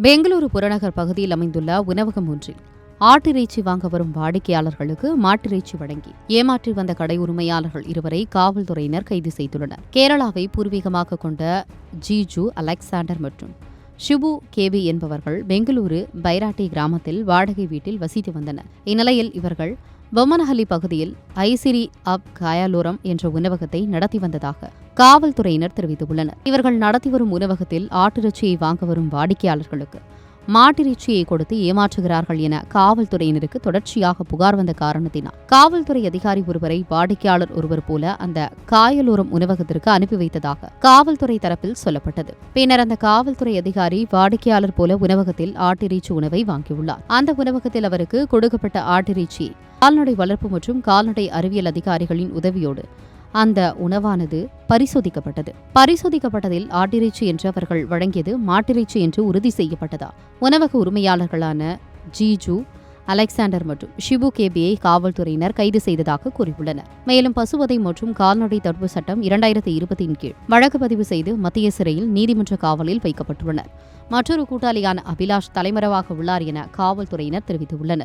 பெங்களூரு புறநகர் பகுதியில் அமைந்துள்ள உணவகம் ஒன்றில் ஆட்டிறைச்சி வாங்க வரும் வாடிக்கையாளர்களுக்கு மாட்டிறைச்சி வழங்கி ஏமாற்றி வந்த கடை உரிமையாளர்கள் இருவரை காவல்துறையினர் கைது செய்துள்ளனர். கேரளாவை பூர்வீகமாக கொண்ட ஜீஜு அலெக்சாண்டர் மற்றும் ஷிபு கேபி என்பவர்கள் பெங்களூரு பைராட்டி கிராமத்தில் வாடகை வீட்டில் வசித்து வந்தனர். இந்நிலையில் இவர்கள் பொம்மனஹள்ளி பகுதியில் ஐசிரி அப் காயாலோரம் என்ற உணவகத்தை நடத்தி வந்ததாக காவல்துறையினர் தெரிவித்துள்ளனர். இவர்கள் நடத்தி வரும் உணவகத்தில் ஆட்டிறைச்சியை வாங்க வரும் வாடிக்கையாளர்களுக்கு மாட்டிறைச்சியை கொடுத்து ஏமாற்றுகிறார்கள் என காவல்துறையினருக்கு தொடர்ச்சியாக புகார் வந்த காரணத்தினால் காவல்துறை அதிகாரி ஒருவரை வாடிக்கையாளர் ஒருவர் போல அந்த காயலோரம் உணவகத்திற்கு அனுப்பி வைத்ததாக காவல்துறை தரப்பில் சொல்லப்பட்டது. பின்னர் அந்த காவல்துறை அதிகாரி வாடிக்கையாளர் போல உணவகத்தில் ஆட்டிறைச்சி உணவை வாங்கியுள்ளார். அந்த உணவகத்தில் அவருக்கு கொடுக்கப்பட்ட ஆட்டிறைச்சி கால்நடை வளர்ப்பு மற்றும் கால்நடை அறிவியல் அதிகாரிகளின் உதவியோடு அந்த உணவானது பரிசோதிக்கப்பட்டதில் ஆட்டிறைச்சி என்று அவர்கள் வழங்கியது மாட்டிறைச்சி என்று உறுதி செய்யப்பட்டதா உணவக உரிமையாளர்களான ஜீஜு அலெக்சாண்டர் மற்றும் ஷிபு கேபியை காவல்துறையினர் கைது செய்ததாக கூறியுள்ளனர். மேலும் பசுவதை மற்றும் கால்நடை தடுப்பு சட்டம் 2020 கீழ் வழக்கு பதிவு செய்து மத்திய சிறையில் நீதிமன்ற காவலில் வைக்கப்பட்டுள்ளனர். மற்றொரு கூட்டாளியான அபிலாஷ் தலைமறைவாக உள்ளார் என காவல்துறையினர் தெரிவித்துள்ளனர்.